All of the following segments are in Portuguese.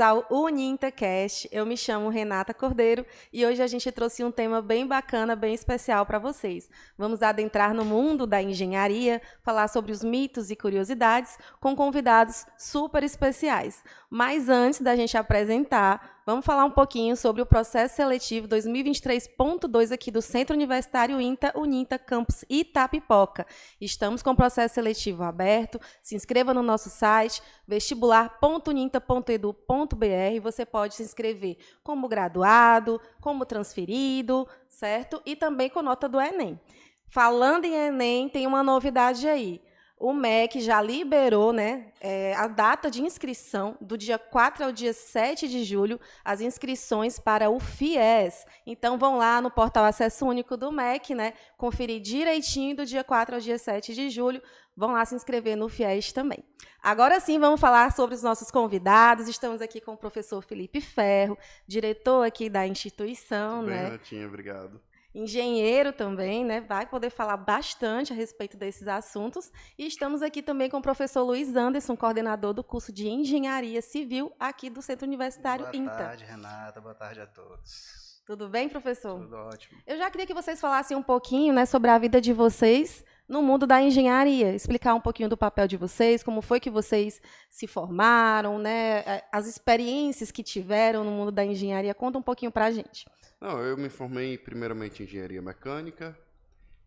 ao UnintaCast. Eu me chamo Renata Cordeiro e hoje a gente trouxe um tema bem bacana, bem especial para vocês. Vamos adentrar no mundo da engenharia, falar sobre os mitos e curiosidades com convidados super especiais. Mas antes da gente apresentar, vamos falar um pouquinho sobre o processo seletivo 2023.2 aqui do Centro Universitário Uninta Campus Itapipoca. Estamos com o processo seletivo aberto. Se inscreva no nosso site vestibular.uninta.edu.br. Você pode se inscrever como graduado, como transferido, certo? E também com nota do Enem. Falando em Enem, tem uma novidade aí. O MEC já liberou, né, a data de inscrição do dia 4 ao dia 7 de julho, as inscrições para o FIES. Então, vão lá no portal Acesso Único do MEC, né, conferir direitinho do dia 4 ao dia 7 de julho. Vão lá se inscrever no FIES também. Agora sim, vamos falar sobre os nossos convidados. Estamos aqui com o professor Felipe Ferro, diretor aqui da instituição. Tudo bem, né? Renatinha? Obrigado. Engenheiro também, né? Vai poder falar bastante a respeito desses assuntos. E estamos aqui também com o professor Luiz Anderson, coordenador do curso de Engenharia Civil aqui do Centro Universitário INTA. Boa tarde, Renata. Boa tarde a todos. Tudo bem, professor? Tudo ótimo. Eu já queria que vocês falassem um pouquinho, né, sobre a vida de vocês no mundo da engenharia, explicar um pouquinho do papel de vocês, como foi que vocês se formaram, né, as experiências que tiveram no mundo da engenharia. Conta um pouquinho para a gente. Não, eu me formei primeiramente em engenharia mecânica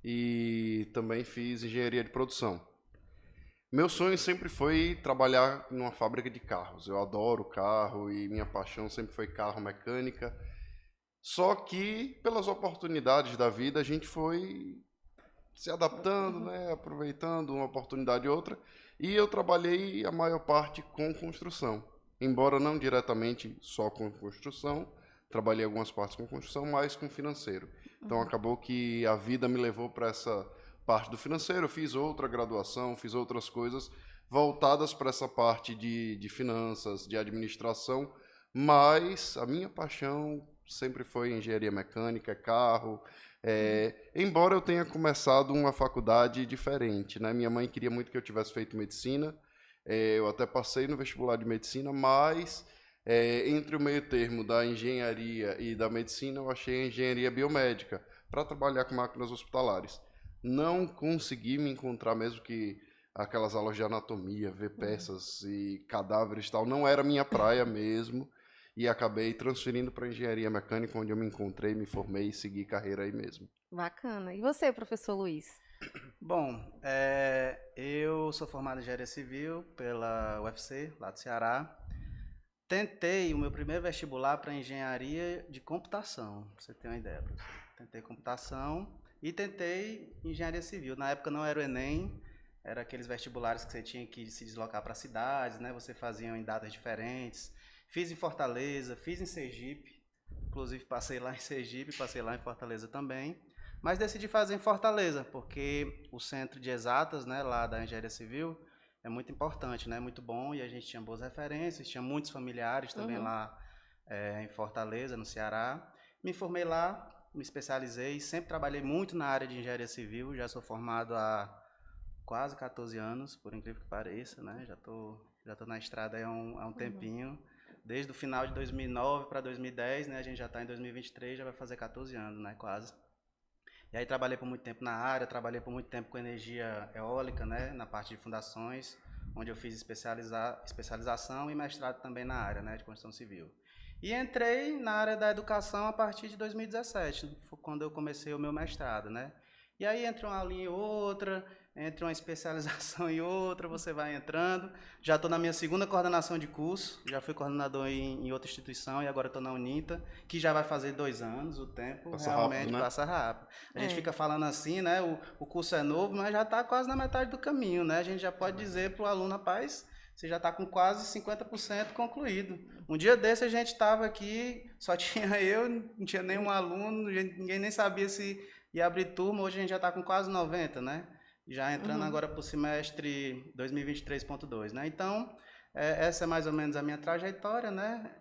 e também fiz engenharia de produção. Meu sonho sempre foi trabalhar numa fábrica de carros. Eu adoro carro e minha paixão sempre foi carro, mecânica. Só que, pelas oportunidades da vida, a gente foi se adaptando, né, aproveitando uma oportunidade e outra. E eu trabalhei a maior parte com construção. Embora não diretamente só com construção, trabalhei algumas partes com construção, mas com financeiro. Então, acabou que a vida me levou para essa parte do financeiro. Eu fiz outra graduação, fiz outras coisas voltadas para essa parte de finanças, de administração, mas a minha paixão sempre foi engenharia mecânica, carro. Embora eu tenha começado uma faculdade diferente, né? Minha mãe queria muito que eu tivesse feito medicina. Eu até passei no vestibular de medicina, mas entre o meio termo da engenharia e da medicina, eu achei a engenharia biomédica para trabalhar com máquinas hospitalares. Não consegui me encontrar, mesmo que aquelas aulas de anatomia, ver peças e cadáveres e tal, não era minha praia mesmo, e acabei transferindo para engenharia mecânica, onde eu me encontrei, me formei e segui carreira aí mesmo. Bacana. E você, professor Luiz? Bom, eu sou formado em engenharia civil pela UFC, lá do Ceará. Tentei o meu primeiro vestibular para engenharia de computação, pra você ter uma ideia, professor. Tentei computação e tentei engenharia civil. Na época não era o Enem, era aqueles vestibulares que você tinha que se deslocar para cidades, né? Você fazia em datas diferentes. Fiz em Fortaleza, fiz em Sergipe, inclusive passei lá em Sergipe, passei lá em Fortaleza também. Mas decidi fazer em Fortaleza, porque o centro de exatas, né, lá da engenharia civil, é muito importante, né? Muito bom, e a gente tinha boas referências, tinha muitos familiares também lá em Fortaleza, no Ceará. Me formei lá, me especializei, sempre trabalhei muito na área de engenharia civil, já sou formado há quase 14 anos, por incrível que pareça, né? Já tô na estrada há um tempinho. Desde o final de 2009 para 2010, né? A gente já está em 2023, já vai fazer 14 anos, né? Quase. E aí trabalhei por muito tempo na área, trabalhei por muito tempo com energia eólica, né, na parte de fundações, onde eu fiz especialização e mestrado também na área, né, de construção civil. E entrei na área da educação a partir de 2017, foi quando eu comecei o meu mestrado, né. E aí entre uma linha e outra, entre uma especialização e outra, você vai entrando. Já estou na minha segunda coordenação de curso, já fui coordenador em outra instituição e agora estou na Uninta, que já vai fazer 2 anos, o tempo Passa realmente rápido, né? passa rápido. A gente fica falando assim, né? O curso é novo, mas já está quase na metade do caminho, né? A gente já pode dizer para o aluno, rapaz, você já está com quase 50% concluído. Um dia desse a gente estava aqui, só tinha eu, não tinha nenhum aluno, ninguém nem sabia se ia abrir turma, hoje a gente já está com quase 90%, né? Já entrando agora para o semestre 2023.2, né? Então, essa é mais ou menos a minha trajetória, né?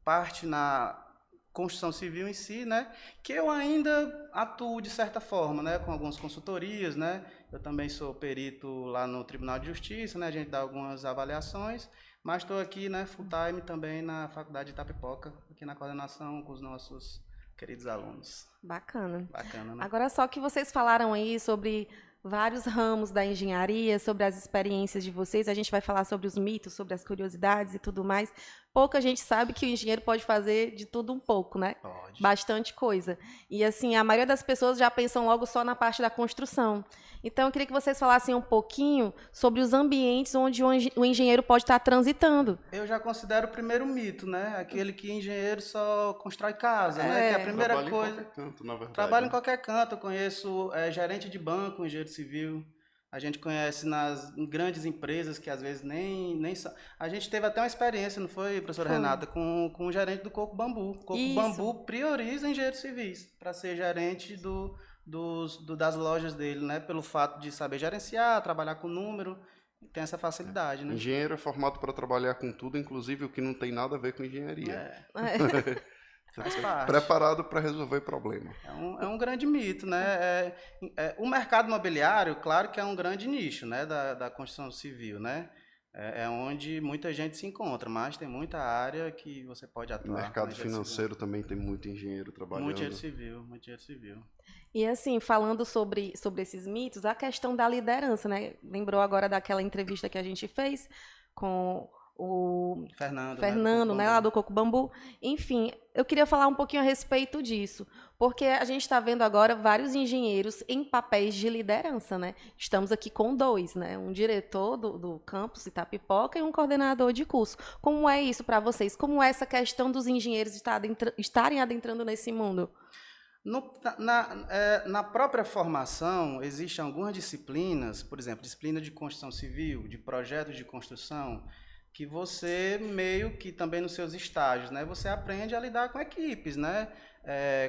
Parte na construção civil em si, né? Que eu ainda atuo de certa forma, né? Com algumas consultorias, né? Eu também sou perito lá no Tribunal de Justiça, né? A gente dá algumas avaliações, mas estou aqui, né, full time também na Faculdade de Itapipoca, aqui na coordenação com os nossos queridos alunos. Bacana. Bacana, né? Agora, só que vocês falaram aí sobre vários ramos da engenharia, sobre as experiências de vocês. A gente vai falar sobre os mitos, sobre as curiosidades e tudo mais. Pouca gente sabe que o engenheiro pode fazer de tudo um pouco, né? Pode. Bastante coisa. E, assim, a maioria das pessoas já pensam logo só na parte da construção. Então, eu queria que vocês falassem um pouquinho sobre os ambientes onde o engenheiro pode estar transitando. Eu já considero o primeiro mito, né? Aquele que engenheiro só constrói casa, né? Que é a primeira Trabalha coisa. em qualquer canto, na verdade. Trabalho em qualquer canto. Eu conheço gerente de banco, engenheiro civil. A gente conhece em grandes empresas que às vezes nem são. A gente teve até uma experiência, não foi, professora Renata, com o gerente do Coco Bambu. O Coco Bambu prioriza engenheiros civis para ser gerente das lojas dele, né? Pelo fato de saber gerenciar, trabalhar com número, tem essa facilidade, né? Engenheiro é formado para trabalhar com tudo, inclusive o que não tem nada a ver com engenharia. Faz parte. Preparado para resolver problema. É um grande mito, né? O mercado imobiliário, claro que é um grande nicho, né, da construção civil, né? É onde muita gente se encontra, mas tem muita área que você pode O atuar. mercado financeiro também tem muito engenheiro trabalhando. Muito engenheiro civil. E assim, falando sobre esses mitos, a questão da liderança, né? Lembrou agora daquela entrevista que a gente fez com o Fernando, né, lá do Coco Bambu. Enfim, eu queria falar um pouquinho a respeito disso, porque a gente está vendo agora vários engenheiros em papéis de liderança, né? Estamos aqui com 2, né? Um diretor do campus Itapipoca e um coordenador de curso. Como é isso para vocês? Como é essa questão dos engenheiros estarem adentrando nesse mundo? Na própria formação, existem algumas disciplinas, por exemplo, disciplina de construção civil, de projetos de construção, que você meio que também nos seus estágios, né, você aprende a lidar com equipes, né,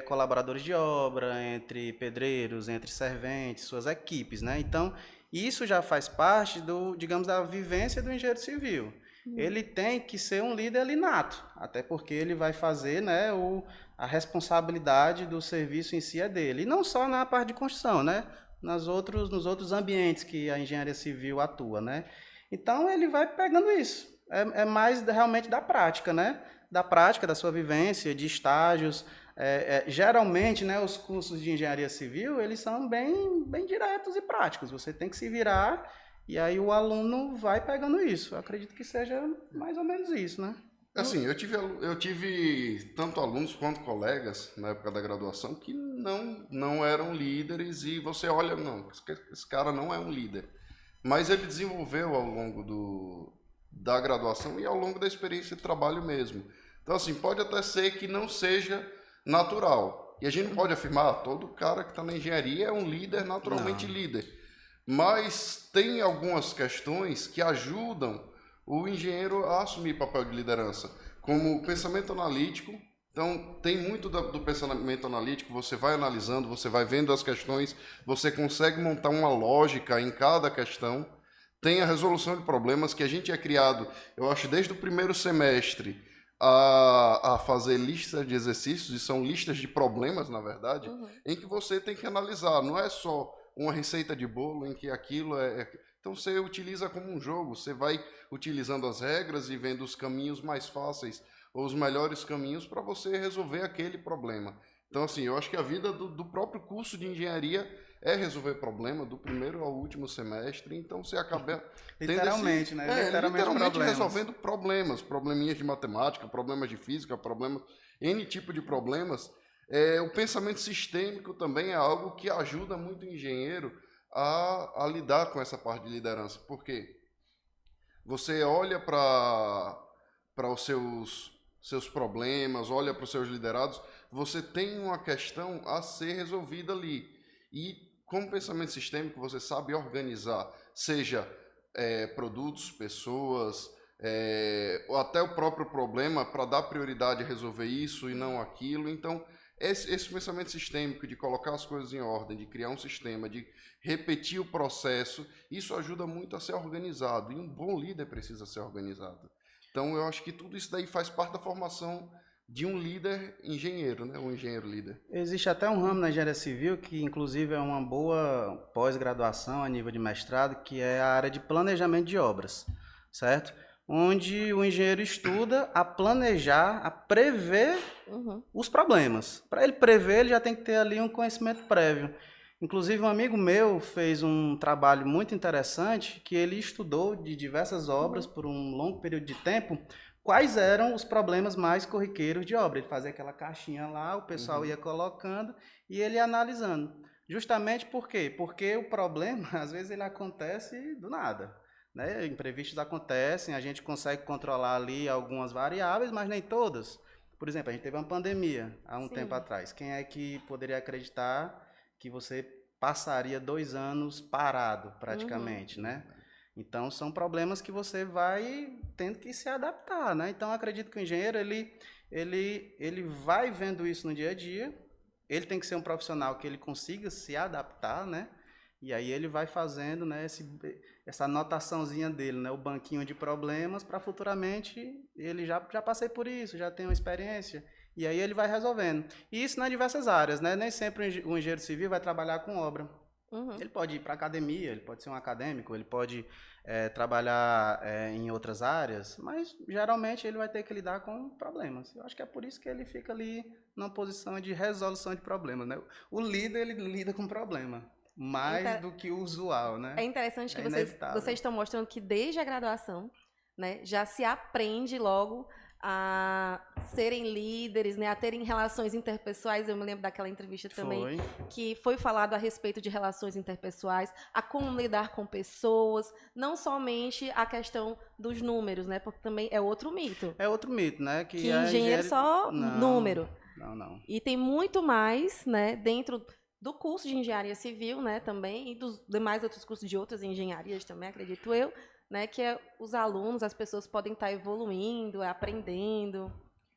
colaboradores de obra, entre pedreiros, entre serventes, suas equipes, né, então isso já faz parte digamos, da vivência do engenheiro civil. Ele tem que ser um líder nato, até porque ele vai fazer, né, a responsabilidade do serviço em si é dele, e não só na parte de construção, né, nos outros ambientes que a engenharia civil atua, né. Então ele vai pegando isso. É mais realmente da prática, né? Da prática, da sua vivência, de estágios. Geralmente, né, os cursos de engenharia civil, eles são bem diretos e práticos. Você tem que se virar e aí o aluno vai pegando isso. Eu acredito que seja mais ou menos isso, né? Assim, eu tive tanto alunos quanto colegas na época da graduação que não eram líderes e você olha, não, esse cara não é um líder. Mas ele desenvolveu ao longo da graduação e ao longo da experiência de trabalho mesmo. Então, assim, pode até ser que não seja natural. E a gente não pode afirmar, todo cara que está na engenharia é um líder, naturalmente líder. Mas tem algumas questões que ajudam o engenheiro a assumir papel de liderança, como o pensamento analítico. Então, tem muito do pensamento analítico, você vai analisando, você vai vendo as questões, você consegue montar uma lógica em cada questão. Tem a resolução de problemas, que a gente é criado, eu acho, desde o primeiro semestre, a fazer listas de exercícios, e são listas de problemas, na verdade, em que você tem que analisar. Não é só uma receita de bolo em que aquilo Então, você utiliza como um jogo, você vai utilizando as regras e vendo os caminhos mais fáceis, ou os melhores caminhos para você resolver aquele problema. Então, assim, eu acho que a vida do próprio curso de engenharia é resolver problema, do primeiro ao último semestre, então você acaba... Literalmente, né? Literalmente resolvendo problemas, probleminhas de matemática, problemas de física, problemas, N tipo de problemas. O pensamento sistêmico também é algo que ajuda muito o engenheiro a lidar com essa parte de liderança. Por quê? Você olha para os seus problemas, olha para os seus liderados, você tem uma questão a ser resolvida ali. E como pensamento sistêmico, você sabe organizar, seja produtos, pessoas, ou até o próprio problema, para dar prioridade a resolver isso e não aquilo. Então, esse pensamento sistêmico de colocar as coisas em ordem, de criar um sistema, de repetir o processo, isso ajuda muito a ser organizado. E um bom líder precisa ser organizado. Então, eu acho que tudo isso daí faz parte da formação de um líder engenheiro, né? Um engenheiro líder. Existe até um ramo na engenharia civil que, inclusive, é uma boa pós-graduação a nível de mestrado, que é a área de planejamento de obras, certo? Onde o engenheiro estuda a planejar, a prever os problemas. Para ele prever, ele já tem que ter ali um conhecimento prévio. Inclusive, um amigo meu fez um trabalho muito interessante que ele estudou de diversas obras por um longo período de tempo. Quais eram os problemas mais corriqueiros de obra? Ele fazia aquela caixinha lá, o pessoal ia colocando e ele ia analisando. Justamente por quê? Porque o problema, às vezes, ele acontece do nada. Né? Imprevistos acontecem, a gente consegue controlar ali algumas variáveis, mas nem todas. Por exemplo, a gente teve uma pandemia há um tempo atrás. Quem é que poderia acreditar que você passaria 2 anos parado, praticamente, né? Então, são problemas que você vai tendo que se adaptar, né? Então, acredito que o engenheiro, ele vai vendo isso no dia a dia, ele tem que ser um profissional que ele consiga se adaptar, né? E aí ele vai fazendo, né, essa anotaçãozinha dele, né, o banquinho de problemas, para futuramente ele já passei por isso, já tenho experiência, e aí ele vai resolvendo. E isso nas diversas áreas, né? Nem sempre o engenheiro civil vai trabalhar com obra. Ele pode ir para academia, ele pode ser um acadêmico, ele pode trabalhar em outras áreas, mas geralmente ele vai ter que lidar com problemas. Eu acho que é por isso que ele fica ali numa posição de resolução de problemas, né? O líder, ele lida com problema, mais do que o usual, né? É interessante que vocês estão mostrando que desde a graduação, né, já se aprende logo a serem líderes, né, a terem relações interpessoais. Eu me lembro daquela entrevista também que foi falado a respeito de relações interpessoais, a como lidar com pessoas, não somente a questão dos números, né, porque também é outro mito. É outro mito, né? Que engenheiro só número. Não. E tem muito mais, né, dentro do curso de engenharia civil, né, também, e dos demais outros cursos de outras engenharias também, acredito eu, né, que os alunos, as pessoas podem estar evoluindo, aprendendo.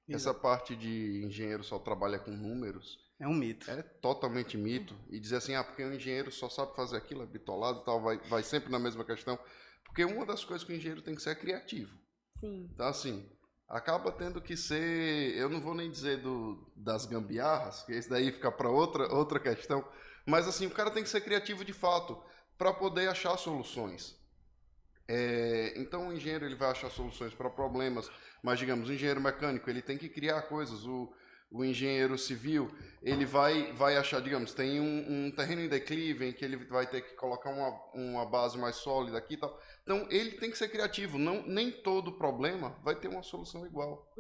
Essa parte de engenheiro só trabalha com números é um mito. É totalmente mito. E dizer assim, porque o engenheiro só sabe fazer aquilo, é bitolado e tal, vai sempre na mesma questão. Porque uma das coisas que o engenheiro tem que ser é criativo. Sim. Então, assim, acaba tendo que ser, eu não vou nem dizer das gambiarras, que isso daí fica para outra questão, mas assim, o cara tem que ser criativo de fato, para poder achar soluções. Então o engenheiro ele vai achar soluções para problemas, mas digamos, o engenheiro mecânico ele tem que criar coisas, o engenheiro civil ele vai achar, digamos, tem um terreno em declive em que ele vai ter que colocar uma base mais sólida aqui e tal. Então ele tem que ser criativo, nem todo problema vai ter uma solução igual.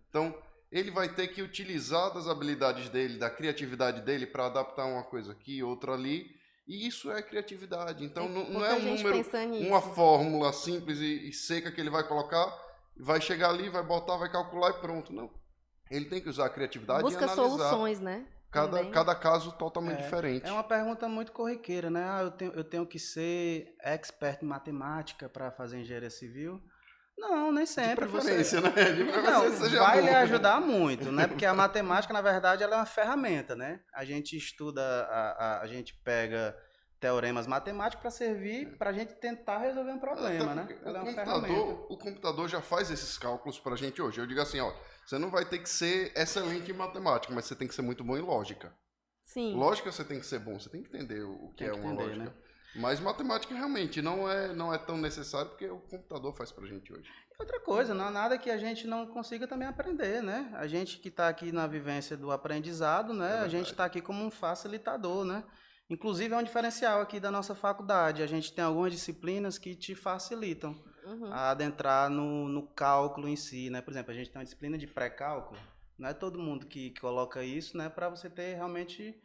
Então ele vai ter que utilizar das habilidades dele, da criatividade dele para adaptar uma coisa aqui, outra ali. E isso é criatividade. Então, não é um número, uma fórmula simples e seca que ele vai colocar, vai chegar ali, vai botar, vai calcular e pronto. Não. Ele tem que usar a criatividade e analisar. Busca soluções, né? Cada caso totalmente diferente. É uma pergunta muito corriqueira, né? Eu tenho que ser expert em matemática para fazer engenharia civil? Não, nem sempre. De preferência, né? De preferência não, vai lhe ajudar muito, né? Porque a matemática, na verdade, ela é uma ferramenta, né? A gente estuda, a gente pega teoremas matemáticos para servir para a gente tentar resolver um problema, né? Ela é uma ferramenta. O computador já faz esses cálculos para a gente hoje. Eu digo assim, você não vai ter que ser excelente em matemática, mas você tem que ser muito bom em lógica. Sim. Lógica você tem que ser bom, você tem que entender o que é uma lógica. Né? Mas matemática realmente não é tão necessário porque o computador faz pra gente hoje. Outra coisa, não há nada que a gente não consiga também aprender, né? A gente que está aqui na vivência do aprendizado, né? A gente está aqui como um facilitador, né? Inclusive é um diferencial aqui da nossa faculdade. A gente tem algumas disciplinas que te facilitam a adentrar no cálculo em si, né? Por exemplo, a gente tem uma disciplina de pré-cálculo. Não é todo mundo que coloca isso, né? Para você ter realmente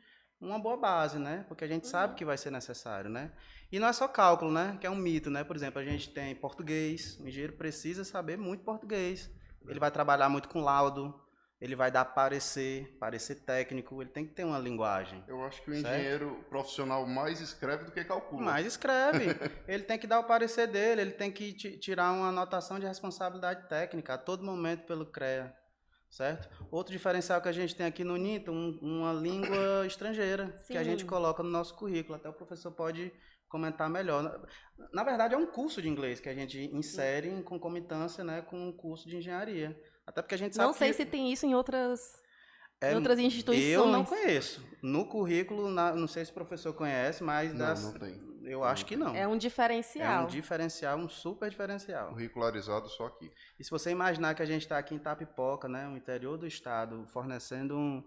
uma boa base, né? Porque a gente sabe que vai ser necessário, né? E não é só cálculo, né? Que é um mito, né? Por exemplo, a gente tem português. O engenheiro precisa saber muito português. Ele vai trabalhar muito com laudo. Ele vai dar parecer técnico. Ele tem que ter uma linguagem. Eu acho que o engenheiro profissional mais escreve do que calcula. Mais escreve. Ele tem que dar o parecer dele. Ele tem que tirar uma anotação de responsabilidade técnica a todo momento pelo CREA. Certo? Outro diferencial que a gente tem aqui no NITA, uma língua estrangeira. Sim. Que a gente coloca no nosso currículo. Até o professor pode comentar melhor. Na verdade, é um curso de inglês que a gente insere em concomitância, né, com um curso de engenharia. Até porque a gente sabe Não sei que se tem isso em outras instituições. eu não conheço. No currículo, não sei se o professor conhece, mas Não tem. eu acho que não. É um diferencial. É um diferencial, um super diferencial. Curricularizado só aqui. E se você imaginar que a gente está aqui em Itapipoca, né, no interior do estado, fornecendo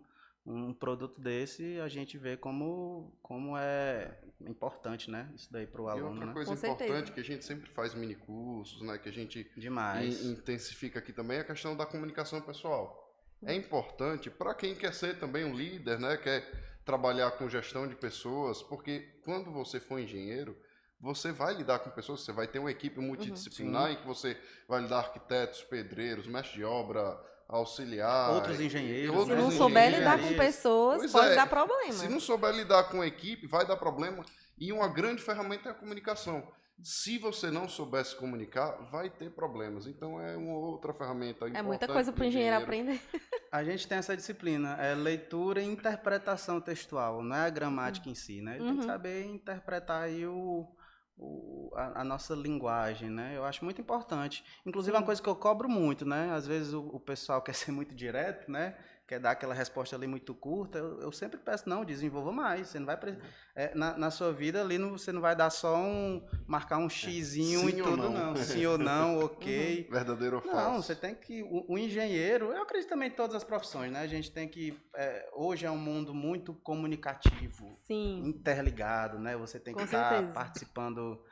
um produto desse, a gente vê como é importante, né, isso daí para o E aluno, outra né? coisa Com certeza. importante que a gente sempre faz minicursos, né? Que a gente Demais. intensifica aqui também é a questão da comunicação pessoal. É importante para quem quer ser também um líder, né? Quer trabalhar com gestão de pessoas, porque quando você for engenheiro, você vai lidar com pessoas, você vai ter uma equipe multidisciplinar em que você vai lidar arquitetos, pedreiros, mestres de obra, auxiliar, Outros engenheiros, outros Se né? não souber lidar com engenharias. pessoas, Pois pode é. dar problema. Se não souber lidar com a equipe, vai dar problema. E uma grande ferramenta é a comunicação. Se você não souber se comunicar, vai ter problemas. Então é uma outra ferramenta importante. É muita coisa para o engenheiro aprender. A gente tem essa disciplina, é leitura e interpretação textual, não é a gramática em si, né? Ele tem que saber interpretar aí a nossa linguagem, né? Eu acho muito importante. Inclusive, é uma coisa que eu cobro muito, né? Às vezes o pessoal quer ser muito direto, né? Quer dar aquela resposta ali muito curta. Eu sempre peço, não, desenvolva mais. Você não vai... na sua vida ali, você não vai dar só marcar um xizinho Sim e ou tudo, não. não. Sim ou não, ok. Verdadeiro ou falso? Não, você tem que... O engenheiro, eu acredito também em todas as profissões, né? A gente tem que... hoje é um mundo muito comunicativo, Sim, interligado, né? Você tem que Com estar certeza. participando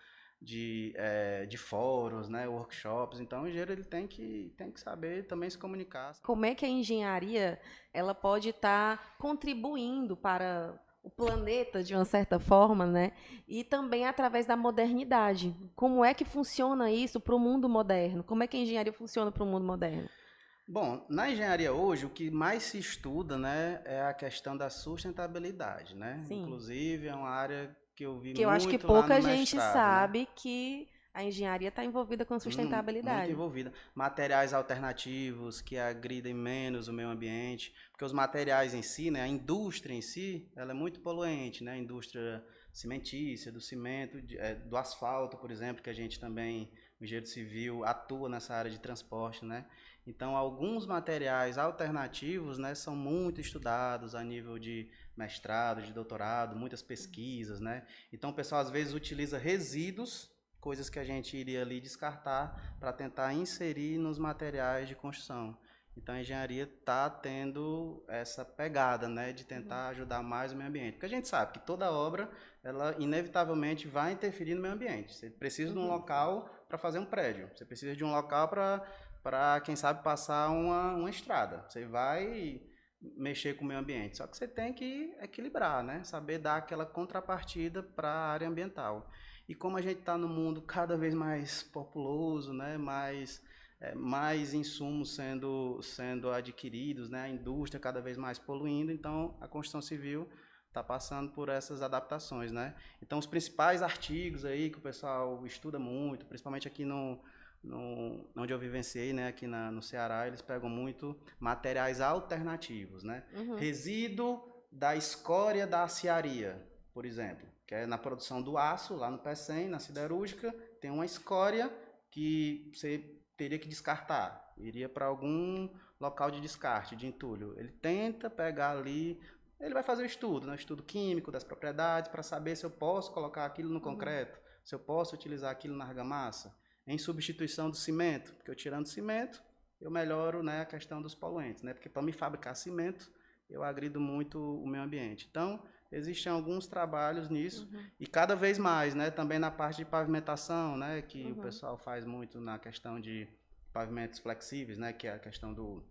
de fóruns, né? Workshops. Então, o engenheiro ele tem que saber também se comunicar. como é que a engenharia ela pode estar contribuindo para o planeta de uma certa forma, né? E também através da modernidade. Como é que funciona isso para o mundo moderno? Como é que a engenharia funciona para o mundo moderno? Bom, na engenharia hoje, o que mais se estuda, né, é a questão da sustentabilidade, né? Sim. Inclusive, é uma área que eu vi Que eu muito acho que lá pouca no gente mestrado, né? sabe que a engenharia está envolvida com Muito sustentabilidade. envolvida. Materiais alternativos que agridem menos o meio ambiente, porque os materiais em si, né, a indústria em si, ela é muito poluente, né? A indústria cimentícia, do cimento, do asfalto, por exemplo, que a gente também, o engenheiro civil, atua nessa área de transporte, né? Então, alguns materiais alternativos, né, são muito estudados a nível de mestrado, de doutorado, muitas pesquisas, né? Então, o pessoal às vezes utiliza resíduos, coisas que a gente iria ali descartar para tentar inserir nos materiais de construção. Então, a engenharia está tendo essa pegada, né, de tentar ajudar mais o meio ambiente. Porque a gente sabe que toda obra, ela inevitavelmente vai interferir no meio ambiente. Você precisa de um local para fazer um prédio. Você precisa de um local para quem sabe, passar uma estrada. Você vai mexer com o meio ambiente. Só que você tem que equilibrar, né? Saber dar aquela contrapartida para a área ambiental. E como a gente está no mundo cada vez mais populoso, né? Mais insumos sendo adquiridos, né? A indústria cada vez mais poluindo, então a construção civil está passando por essas adaptações, né? Então os principais artigos aí que o pessoal estuda muito, principalmente aqui onde eu vivenciei, né, aqui no Ceará, eles pegam muito materiais alternativos, né? Resíduo da escória da aciaria, por exemplo, que é na produção do aço, lá no PECEM, na siderúrgica, tem uma escória que você teria que descartar, iria para algum local de descarte, de entulho. Ele tenta pegar ali, ele vai fazer o estudo, né, o estudo químico das propriedades, para saber se eu posso colocar aquilo no concreto, se eu posso utilizar aquilo na argamassa, em substituição do cimento, porque eu tirando cimento, eu melhoro, né, a questão dos poluentes, né, porque para me fabricar cimento, eu agrido muito o meio ambiente. Então, existem alguns trabalhos nisso, e cada vez mais, né, também na parte de pavimentação, né, que o pessoal faz muito na questão de pavimentos flexíveis, né, que é a questão do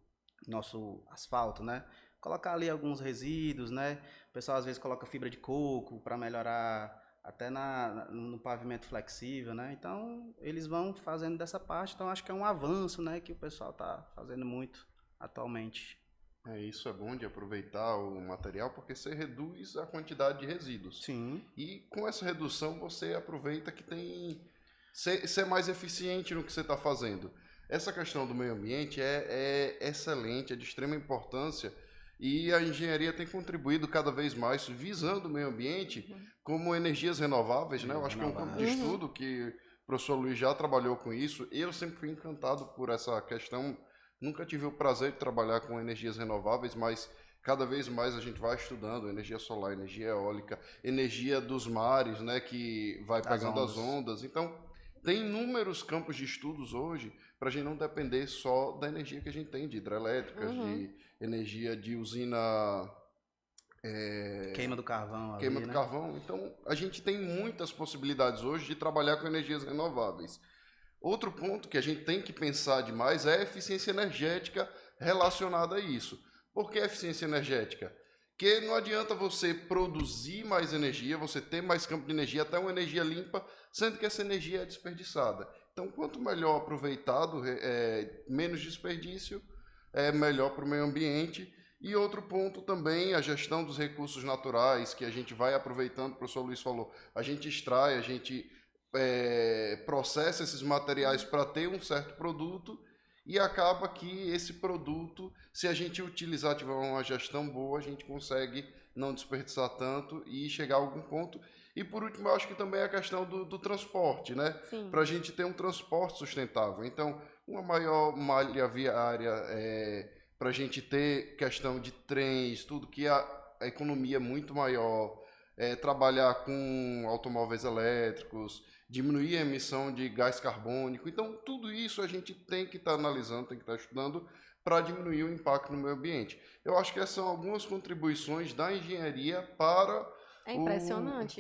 nosso asfalto, né, colocar ali alguns resíduos, né, o pessoal às vezes coloca fibra de coco para melhorar até no pavimento flexível, né? Então, eles vão fazendo dessa parte, então acho que é um avanço, né, que o pessoal está fazendo muito atualmente. Isso é bom de aproveitar o material, porque você reduz a quantidade de resíduos. Sim. E com essa redução, você aproveita que ser mais eficiente no que você está fazendo. Essa questão do meio ambiente é excelente, é de extrema importância, e a engenharia tem contribuído cada vez mais visando o meio ambiente como energias renováveis, né? Eu acho que é um campo de estudo que o professor Luiz já trabalhou com isso. Eu sempre fui encantado por essa questão Nunca tive o prazer de trabalhar com energias renováveis, mas cada vez mais a gente vai estudando energia solar, energia eólica, energia dos mares, né, que vai pegando as ondas. Então, tem inúmeros campos de estudos hoje para a gente não depender só da energia que a gente tem, de hidrelétricas, de energia de usina... Queima do carvão queima ali, do né? carvão. Então, a gente tem muitas possibilidades hoje de trabalhar com energias renováveis. Outro ponto que a gente tem que pensar demais é a eficiência energética relacionada a isso. Por que eficiência energética? Porque não adianta você produzir mais energia, você ter mais campo de energia, até uma energia limpa, sendo que essa energia é desperdiçada. Então, quanto melhor aproveitado, menos desperdício, é melhor para o meio ambiente. E outro ponto também, a gestão dos recursos naturais, que a gente vai aproveitando, o professor Luiz falou, a gente extrai, a gente processa esses materiais para ter um certo produto e acaba que esse produto, se a gente utilizar, tiver uma gestão boa, a gente consegue não desperdiçar tanto e chegar a algum ponto. E por último, eu acho que também é a questão do transporte, né? Para a gente ter um transporte sustentável. Então, uma maior malha viária, para a gente ter questão de trens, tudo que a economia é muito maior, trabalhar com automóveis elétricos, diminuir a emissão de gás carbônico. Então, tudo isso a gente tem que estar analisando, tem que estar estudando para diminuir o impacto no meio ambiente. Eu acho que essas são algumas contribuições da engenharia para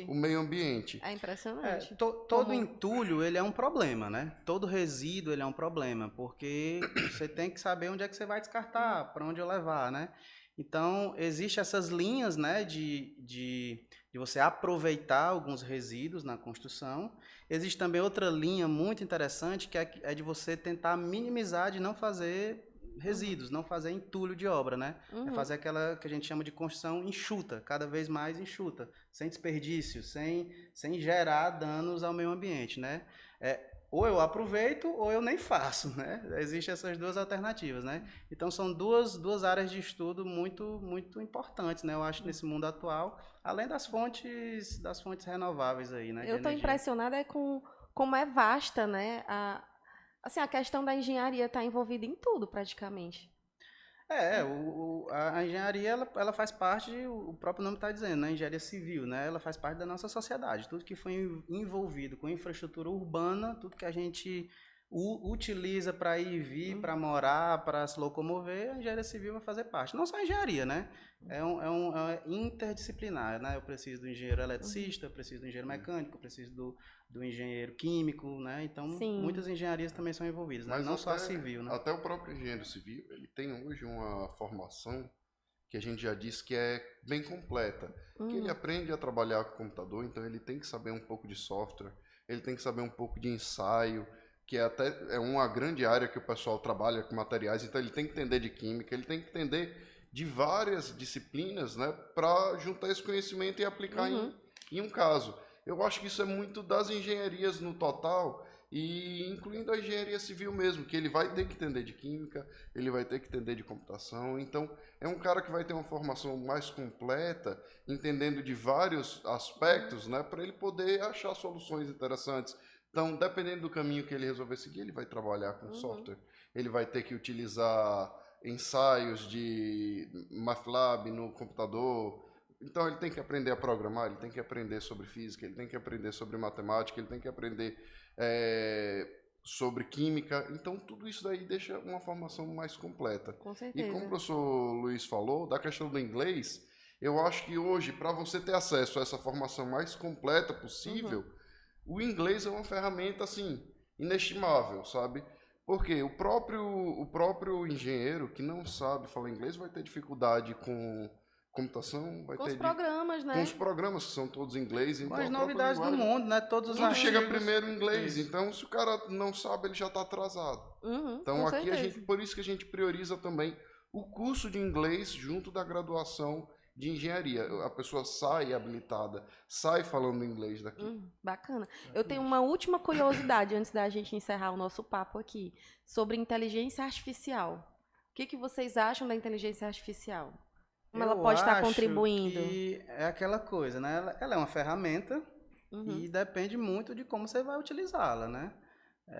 o meio ambiente. É impressionante. Todo entulho, ele é um problema, né? Todo resíduo, ele é um problema, porque você tem que saber onde é que você vai descartar, para onde eu levar, né? Então, existem essas linhas, né, de você aproveitar alguns resíduos na construção. Existe também outra linha muito interessante, que é de você tentar minimizar, de não fazer resíduos, não fazer entulho de obra, né? É fazer aquela que a gente chama de construção enxuta, cada vez mais enxuta, sem desperdício, sem gerar danos ao meio ambiente, né? Ou eu aproveito ou eu nem faço, né? Existem essas duas alternativas, né? Então são duas áreas de estudo muito muito importantes, né? Eu acho nesse mundo atual, além das fontes renováveis aí, né? Eu estou impressionada com como é vasta, né? A questão da engenharia está envolvida em tudo praticamente. A engenharia ela faz parte, o próprio nome está dizendo, né? Engenharia civil, né? Ela faz parte da nossa sociedade. Tudo que foi envolvido com infraestrutura urbana, tudo que a gente utiliza para ir e vir, para morar, para se locomover, a engenharia civil vai fazer parte. Não só a engenharia, né? É interdisciplinar, né? Eu preciso do engenheiro eletricista, eu preciso do engenheiro mecânico, eu preciso do engenheiro químico, né? Então, muitas engenharias também são envolvidas, né? Não só a civil, né? Até o próprio engenheiro civil, ele tem hoje uma formação que a gente já disse que é bem completa. Que ele aprende a trabalhar com computador, então ele tem que saber um pouco de software, ele tem que saber um pouco de ensaio, que é uma grande área que o pessoal trabalha com materiais, então ele tem que entender de química, ele tem que entender de várias disciplinas, né, para juntar esse conhecimento e aplicar em um caso. Eu acho que isso é muito das engenharias no total, e incluindo a engenharia civil mesmo, que ele vai ter que entender de química, ele vai ter que entender de computação, então é um cara que vai ter uma formação mais completa, entendendo de vários aspectos, né, para ele poder achar soluções interessantes. Então, dependendo do caminho que ele resolver seguir, ele vai trabalhar com software. Ele vai ter que utilizar ensaios de MATLAB no computador. Então, ele tem que aprender a programar, ele tem que aprender sobre física, ele tem que aprender sobre matemática, ele tem que aprender sobre química. Então, tudo isso daí deixa uma formação mais completa. Com certeza. E como o professor Luiz falou, da questão do inglês, eu acho que hoje, para você ter acesso a essa formação mais completa possível, o inglês é uma ferramenta, assim, inestimável, sabe? Porque o próprio engenheiro que não sabe falar inglês vai ter dificuldade com computação, vai com ter os programas, né? com os programas que são todos em inglês. Com então as novidades do mundo, né? Todos os tudo chega artigos. primeiro em inglês, então se o cara não sabe, ele já está atrasado. Então aqui por isso que a gente prioriza também o curso de inglês junto da graduação de engenharia. A pessoa sai habilitada, sai falando inglês daqui. Bacana. Eu tenho uma última curiosidade antes da gente encerrar o nosso papo aqui, sobre inteligência artificial. O que vocês acham da inteligência artificial? Como ela pode estar contribuindo? Que é aquela coisa, né? Ela é uma ferramenta e depende muito de como você vai utilizá-la, né?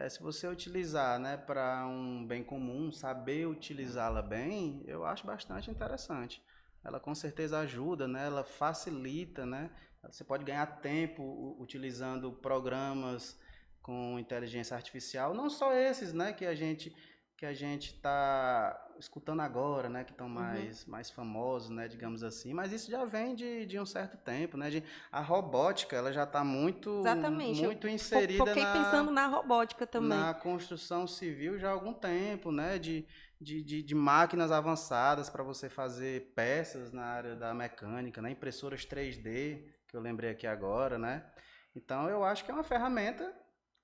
Se você utilizar, né, para um bem comum, saber utilizá-la bem, eu acho bastante interessante. Ela com certeza ajuda, né? Ela facilita, né? Você pode ganhar tempo utilizando programas com inteligência artificial, não só esses, né, que a gente está escutando agora, né, que estão Uhum. mais famosos, né, digamos assim, mas isso já vem de um certo tempo, né? A robótica, ela já está muito Exatamente. Eu muito inserida foquei pensando na robótica também. na construção civil já há algum tempo, né? De máquinas avançadas para você fazer peças na área da mecânica, né? Impressoras 3D, que eu lembrei aqui agora, né? Então eu acho que é uma ferramenta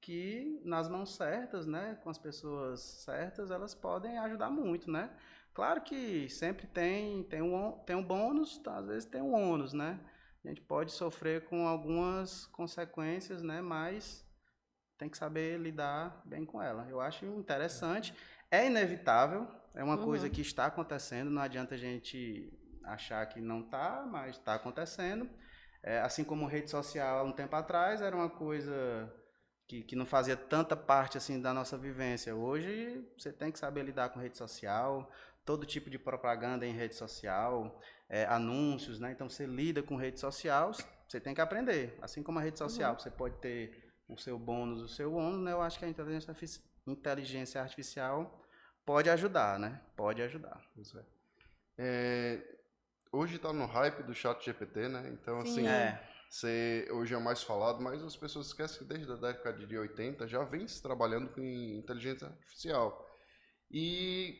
que nas mãos certas, né? Com as pessoas certas, elas podem ajudar muito, né? Claro que sempre tem um bônus, tá? Às vezes tem um ônus, né? A gente pode sofrer com algumas consequências, né? Mas tem que saber lidar bem com ela. Eu acho interessante, é inevitável, é uma coisa Uhum. que está acontecendo, não adianta a gente achar que não está, mas está acontecendo. Assim como rede social há um tempo atrás era uma coisa que não fazia tanta parte assim da nossa vivência. Hoje você tem que saber lidar com rede social, todo tipo de propaganda em rede social, anúncios, né? Então você lida com rede social, você tem que aprender. Assim como a rede social, Uhum. você pode ter o seu bônus, o seu ônus, né? Eu acho que a inteligência artificial pode ajudar, né? Pode ajudar. Pois é. É, hoje está no hype do chat GPT, né? Então, assim, Sim. É, hoje é o mais falado, mas as pessoas esquecem que desde a década de 80 já vem se trabalhando com inteligência artificial. E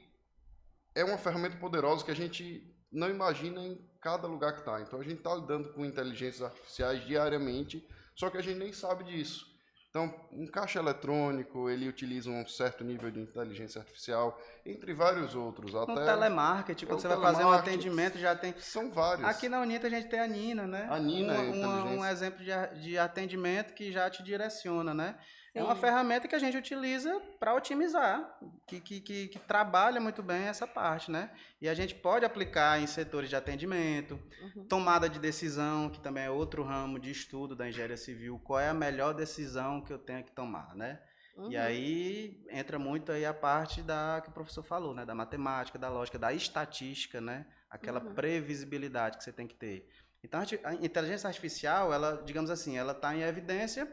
é uma ferramenta poderosa que a gente não imagina em cada lugar que está. Então a gente está lidando com inteligências artificiais diariamente, só que a gente nem sabe disso. Então, um caixa eletrônico, ele utiliza um certo nível de inteligência artificial, entre vários outros, no até telemarketing, é quando o você vai fazer um telemarketing, atendimento, já tem. são Aqui várias. na Unita a gente tem a Nina, né? A Nina é Um inteligência. exemplo de atendimento que já te direciona, né? É uma Sim. ferramenta que a gente utiliza para otimizar, que trabalha muito bem essa parte, né? E a gente pode aplicar em setores de atendimento, Uhum. tomada de decisão, que também é outro ramo de estudo da engenharia civil, qual é a melhor decisão que eu tenho que tomar, né? E Uhum. aí entra muito aí a parte da que o professor falou, né? Da matemática, da lógica, da estatística, né? Aquela Uhum. previsibilidade que você tem que ter. Então, a inteligência artificial, ela, digamos assim, ela está em evidência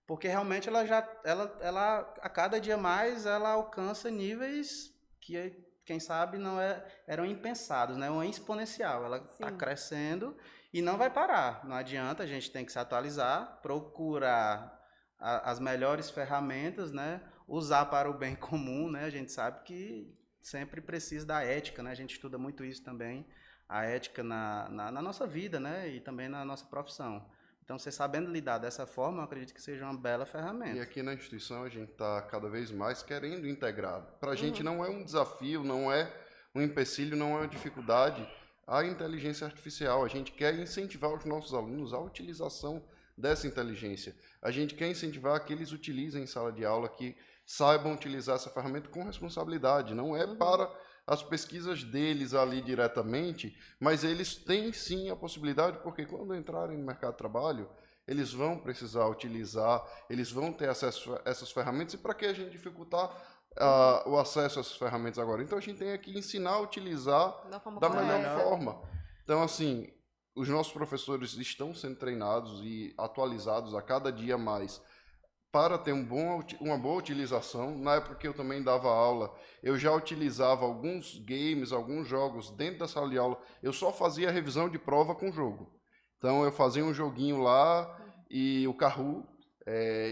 porque realmente ela a cada dia mais ela alcança níveis que, quem sabe, não eram impensados, né? Uma exponencial. Ela está Sim. crescendo e não vai parar. Não adianta, a gente tem que se atualizar, procurar as melhores ferramentas, né? Usar para o bem comum, né? A gente sabe que sempre precisa da ética, né? A gente estuda muito isso também, a ética na nossa vida, né? E também na nossa profissão. Então, você sabendo lidar dessa forma, eu acredito que seja uma bela E ferramenta. aqui na instituição a gente está cada vez mais querendo integrar. Para a gente Uhum. não é um desafio, não é um empecilho, não é uma dificuldade a inteligência artificial. A gente quer incentivar os nossos alunos à utilização dessa inteligência. A gente quer incentivar que eles utilizem em sala de aula, que saibam utilizar essa ferramenta com responsabilidade. Não é Uhum. para as pesquisas deles ali diretamente, mas eles têm sim a possibilidade, porque quando entrarem no mercado de trabalho, eles vão precisar utilizar, eles vão ter acesso a essas ferramentas, e para que a gente dificultar Uhum. o acesso a essas ferramentas agora? Então a gente tem que ensinar a utilizar Da forma da Da melhor melhor. correta. forma. Então, assim, os nossos professores estão sendo treinados e atualizados a cada dia mais para ter uma boa utilização. Na época que eu também dava aula, eu já utilizava alguns games, alguns jogos dentro da sala de aula. Eu só fazia revisão de prova com jogo. Então eu fazia um joguinho lá e o Kahoot,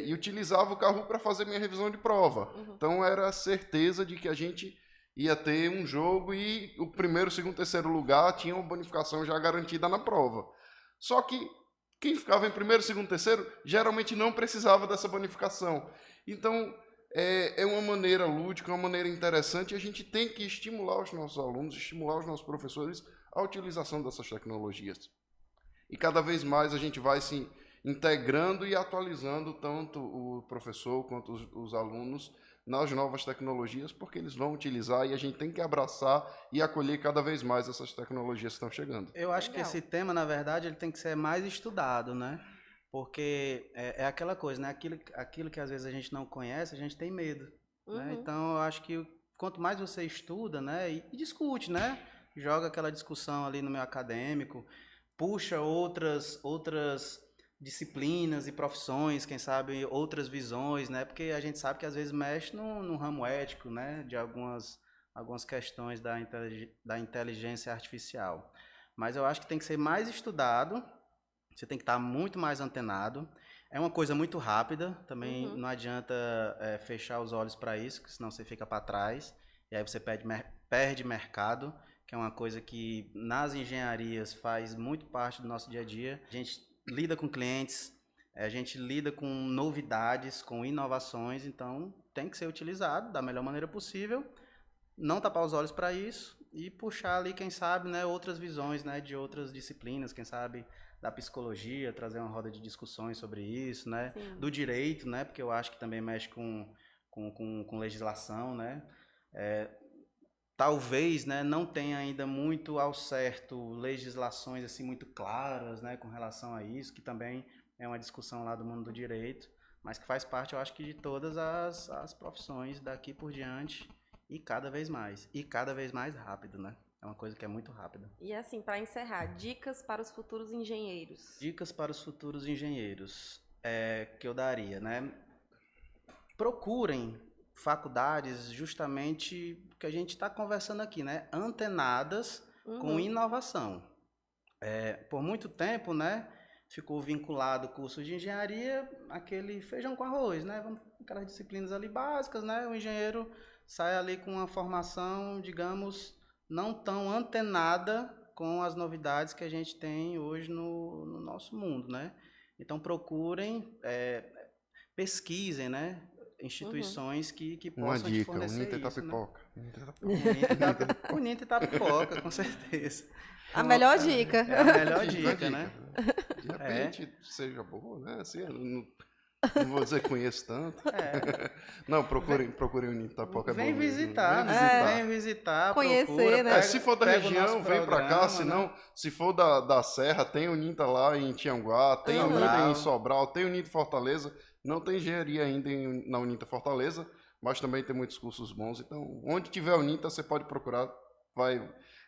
e utilizava o Kahoot para fazer minha revisão de prova. Uhum. Então era a certeza de que a gente ia ter um jogo e o primeiro, segundo, terceiro lugar tinha uma bonificação já garantida na prova. Só que quem ficava em primeiro, segundo, terceiro, geralmente não precisava dessa bonificação. Então, é uma maneira lúdica, uma maneira interessante, e a gente tem que estimular os nossos alunos, estimular os nossos professores à utilização dessas tecnologias. E cada vez mais a gente vai se integrando e atualizando tanto o professor quanto os alunos nas novas tecnologias, porque eles vão utilizar e a gente tem que abraçar e acolher cada vez mais essas tecnologias que estão chegando. Eu acho que Legal. esse tema, na verdade, ele tem que ser mais estudado, né? Porque é aquela coisa, né? Aquilo que às vezes a gente não conhece, a gente tem medo, né? Uhum. Então, eu acho que quanto mais você estuda, né? E discute, né? Joga aquela discussão ali no meio acadêmico, puxa outras disciplinas e profissões, quem sabe outras visões, né? Porque a gente sabe que às vezes mexe no ramo ético, né? De algumas questões da inteligência artificial. Mas eu acho que tem que ser mais estudado, você tem que estar muito mais antenado. É uma coisa muito rápida, também Uhum. não adianta fechar os olhos para isso, que senão você fica para trás, e aí você perde mercado, que é uma coisa que nas engenharias faz muito parte do nosso dia a dia. A gente lida com clientes, a gente lida com novidades, com inovações, então tem que ser utilizado da melhor maneira possível, não tapar os olhos para isso e puxar ali, quem sabe, né, outras visões, né, de outras disciplinas, quem sabe da psicologia, trazer uma roda de discussões sobre isso, né, Sim. do direito, né, porque eu acho que também mexe com legislação, né, talvez, né, não tenha ainda muito ao certo legislações assim muito claras, né, com relação a isso, que também é uma discussão lá do mundo do direito, mas que faz parte, eu acho que de todas as profissões daqui por diante e cada vez mais rápido, né? É uma coisa que é muito rápida. E assim, para encerrar, dicas para os futuros engenheiros. Dicas para os futuros engenheiros que eu daria, né? Procurem faculdades justamente que a gente está conversando aqui, né? Antenadas com Uhum. inovação. Por muito tempo, né? Ficou vinculado ao curso de engenharia, aquele feijão com arroz, né? Aquelas disciplinas ali básicas, né? O engenheiro sai ali com uma formação, digamos, não tão antenada com as novidades que a gente tem hoje no nosso mundo, né? Então procurem, pesquisem, né? Uhum. Instituições que Uma possam te dica, fornecer Uninter isso, né? Itapipoca. Uninter Itapipoca. Unita e Tapipoca, com certeza. A melhor dica. É a melhor Uma dica, dica. né? De É, repente seja boa, né? Assim, eu não vou dizer que conheço tanto. é. Não, Vem, procurem o Uninter Itapipoca, é bom vem mesmo. visitar, Vem né? visitar. Vem visitar, Conhecer, procura, né? Se for da pega o nosso região, vem pra cá. programa, Se né? não, se for da Serra, tem Uninter lá em Tianguá, tem Uninter em Sobral. Sobral, tem Uninter em Fortaleza. Não tem engenharia ainda na Uninter Fortaleza, mas também tem muitos cursos bons. Então, onde tiver Uninter, você pode procurar.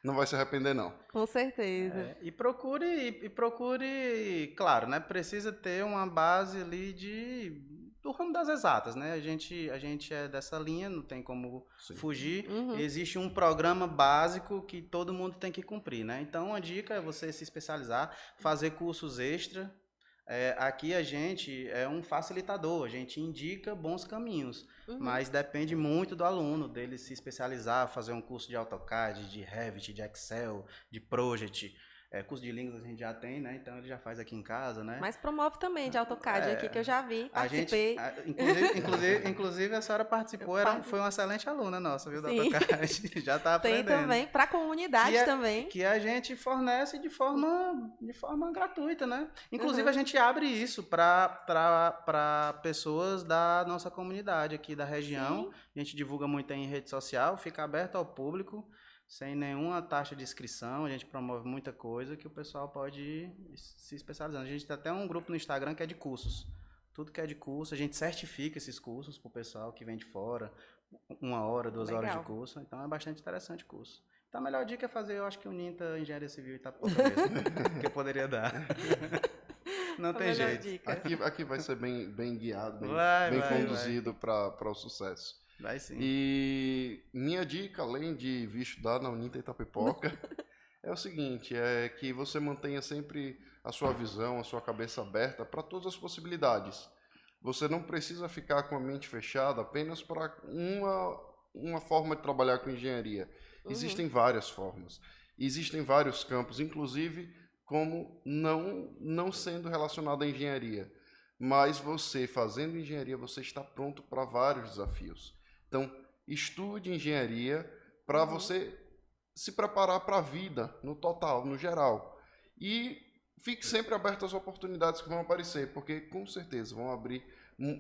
Não vai se arrepender, não. Com certeza. E procure, claro, né? Precisa ter uma base ali do ramo das exatas, né? A gente é dessa linha, não tem como Sim. fugir. Uhum. Existe um programa básico que todo mundo tem que cumprir, né? Então, a dica é você se especializar, fazer cursos extra. Aqui a gente é um facilitador, a gente indica bons caminhos, Uhum. mas depende muito do aluno, dele se especializar, fazer um curso de AutoCAD, de Revit, de Excel, de Project. Curso de línguas a gente já tem, né? Então ele já faz aqui em casa, né? Mas promove também de AutoCAD aqui, que eu já vi, A gente, participei. inclusive a senhora participou, foi uma excelente aluna nossa, viu, do Sim. AutoCAD, já está Tem aprendendo. também, para a comunidade também. Que a gente fornece de forma gratuita, né? Inclusive Uhum. a gente abre isso para pessoas da nossa comunidade aqui da região. Sim. A gente divulga muito em rede social, fica aberto ao público, sem nenhuma taxa de inscrição. A gente promove muita coisa que o pessoal pode ir se especializando. A gente tem até um grupo no Instagram que é de cursos. Tudo que é de curso, a gente certifica esses cursos para o pessoal que vem de fora, 1 hora, 2 horas de Legal. curso. Então é bastante interessante o curso. Então a melhor dica é fazer, eu acho que o Ninta Engenharia Civil Itapipoca mesmo, que eu poderia dar. Não A tem melhor jeito. dica. Aqui vai ser bem guiado, bem Vai. conduzido para o sucesso. Vai sim. E minha dica, além de vir estudar na Uninter Itapipoca, é o seguinte, é que você mantenha sempre a sua visão, a sua cabeça aberta para todas as possibilidades. Você não precisa ficar com a mente fechada apenas para uma forma de trabalhar com engenharia. Existem várias formas. Existem vários campos, inclusive como não sendo relacionado à engenharia. Mas você, fazendo engenharia, você está pronto para vários desafios. Então, estude engenharia para você se preparar para a vida, no total, no geral. E fique sempre aberto às oportunidades que vão aparecer, porque com certeza vão abrir.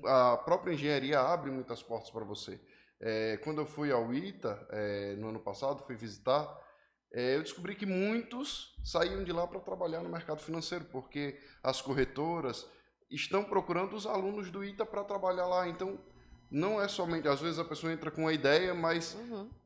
A própria engenharia abre muitas portas para você. Quando eu fui ao ITA, no ano passado, fui visitar, eu descobri que muitos saíam de lá para trabalhar no mercado financeiro, porque as corretoras estão procurando os alunos do ITA para trabalhar lá. Então, não é somente... Às vezes a pessoa entra com uma ideia, mas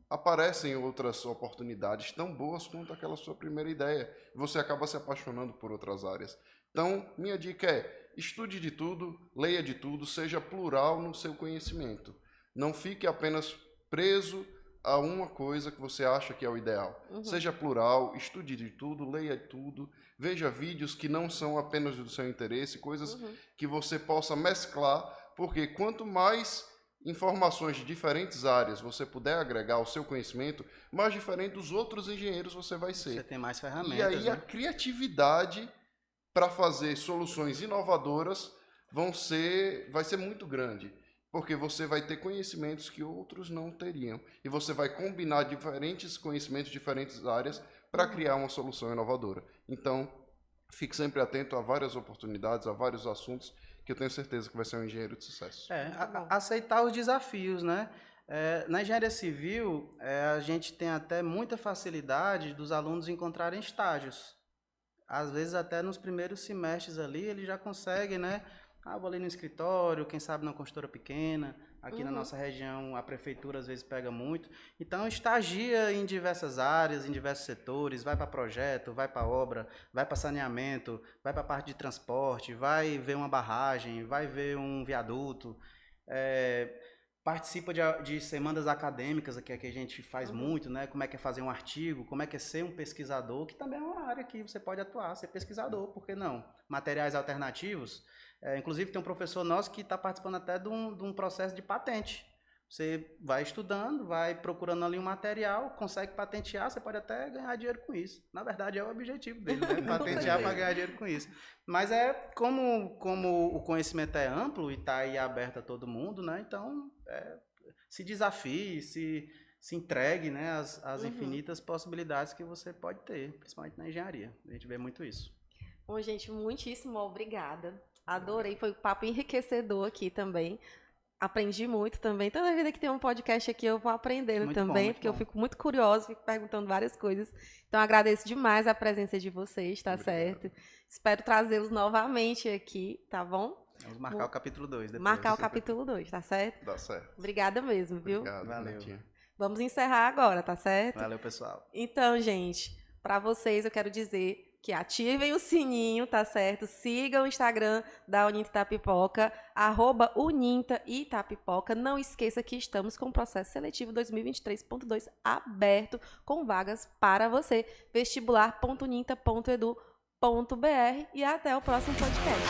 aparecem outras oportunidades tão boas quanto aquela sua primeira ideia. Você acaba se apaixonando por outras áreas. Então, minha dica é, estude de tudo, leia de tudo, seja plural no seu conhecimento. Não fique apenas preso a uma coisa que você acha que é o ideal. Seja plural, estude de tudo, leia tudo, veja vídeos que não são apenas do seu interesse, coisas que você possa mesclar, porque quanto mais informações de diferentes áreas você puder agregar ao seu conhecimento, mais diferente dos outros engenheiros você vai ser. Você tem mais ferramentas. E aí a criatividade para fazer soluções inovadoras vai ser muito grande, porque você vai ter conhecimentos que outros não teriam. E você vai combinar diferentes conhecimentos, diferentes áreas, para criar uma solução inovadora. Então, fique sempre atento a várias oportunidades, a vários assuntos, que eu tenho certeza que vai ser um engenheiro de sucesso. Aceitar os desafios, né? Na engenharia civil, a gente tem até muita facilidade dos alunos encontrarem estágios. Às vezes, até nos primeiros semestres ali, ele já consegue, né? Vou ali no escritório, quem sabe numa construtora pequena. Aqui na nossa região, a prefeitura às vezes pega muito. Então, estagia em diversas áreas, em diversos setores, vai para projeto, vai para obra, vai para saneamento, vai para a parte de transporte, vai ver uma barragem, vai ver um viaduto. Participa de semanas acadêmicas, que a gente faz muito, né? Como é que é fazer um artigo, como é que é ser um pesquisador, que também é uma área que você pode atuar, ser pesquisador, por que não? Materiais alternativos. Inclusive, tem um professor nosso que está participando até de um processo de patente. Você vai estudando, vai procurando ali um material, consegue patentear, você pode até ganhar dinheiro com isso. Na verdade, é o objetivo dele, né? Patentear para ganhar dinheiro com isso. Mas como o conhecimento é amplo e está aí aberto a todo mundo, né? Então, se desafie, se entregue, né? Às infinitas possibilidades que você pode ter, principalmente na engenharia. A gente vê muito isso. Bom, gente, muitíssimo obrigada. Adorei, foi um papo enriquecedor aqui também. Aprendi muito também. Toda vida que tem um podcast aqui, eu vou aprendendo muito também, porque eu fico muito curiosa, fico perguntando várias coisas. Então, agradeço demais a presença de vocês, tá certo? Espero trazê-los novamente aqui, tá bom? Vamos marcar o capítulo 2 depois. Marcar o capítulo 2, tá certo? Dá certo. Obrigada mesmo, viu? Obrigado, valeu. Vamos encerrar agora, tá certo? Valeu, pessoal. Então, gente, para vocês eu quero dizer que ativem o sininho, tá certo? Sigam o Instagram da Uninta Itapipoca, @unintaitapipoca. Não esqueça que estamos com o processo seletivo 2023.2 aberto, com vagas para você. vestibular.uninta.edu.br e até o próximo podcast.